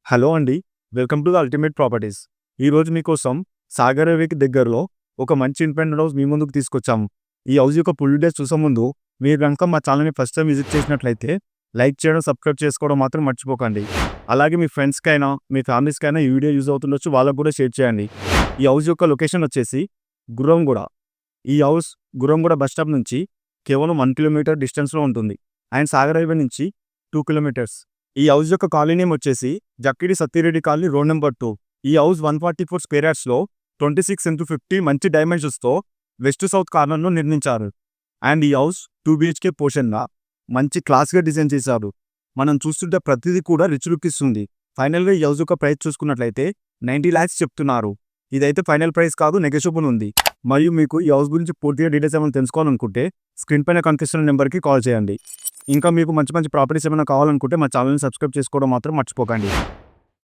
Hello అండి. Welcome to the ultimate properties. ఈరోజు మీకోసం సాగర్ హైవేకి దగ్గరలో ఒక మంచి ఇండిపెండెంట్ హౌస్ మీ ముందుకు తీసుకొచ్చాము. ఈ హౌస్ యొక్క ఫుల్ డీటెయిల్స్ చూసే ముందు మీరు గనుక మా ఛానల్‌ని ఫస్ట్ టైం విజిట్ చేసినట్లయితే లైక్ చేయడం, సబ్స్క్రైబ్ చేసుకోవడం మాత్రం మర్చిపోకండి. అలాగే మీ ఫ్రెండ్స్‌కైనా, మీ ఫ్యామిలీస్‌కైనా ఈ వీడియో యూజ్ అవుతుండొచ్చు. వాళ్ళకి కూడా షేర్ చేయండి. ఈ హౌస్ యొక్క లొకేషన్ వచ్చేసి గుర్రంగూడ. ఈ హౌస్ గుర్రంగూడ బస్ స్టాప్ నుంచి కేవలం 1 కిలోమీటర్ డిస్టెన్స్‌లో ఉంటుంది. అండ్ సాగర్ హైవే నుంచి 2 కిలోమీటర్స్. ఈ హౌస్ యొక్క కాలనీ నేమ్ వచ్చేసి Jakkidi Sattireddy colony, road number 2. ఈ హౌస్ 144 స్క్వేర్ యార్డ్స్‌లో 26x50 మంచి డైమెన్షన్స్‌తో వెస్ట్ సౌత్ కార్నర్‌లో నిర్మించారు. అండ్ ఈ హౌస్ 2 BHK పోర్షన్‌గా మంచి క్లాస్‌గా డిజైన్ చేశారు. మనం చూస్తుంటే ప్రతిదీ కూడా రిచ్ లుక్ ఇస్తుంది. ఫైనల్‌గా ఈ హౌస్ యొక్క ప్రైస్ చూసుకున్నట్లయితే 90 lakhs చెప్తున్నారు. ఇదైతే ఫైనల్ ప్రైస్ కాదు, నెగోషియబుల్ ఉంది. మరియు మీకు ఈ హౌస్ గురించి పూర్తిగా డీటెయిల్స్ ఏమైనా తెలుసుకోవాలనుకుంటే స్క్రీన్ పైన కనిపిస్తున్న నెంబర్‌కి కాల్ చేయండి. ఇంకా మీకు మంచి మంచి ప్రాపర్టీస్ ఏమైనా కావాలనుకుంటే మా ఛానల్‌ని సబ్స్క్రైబ్ చేసుకోవడం మాత్రం మర్చిపోకండి.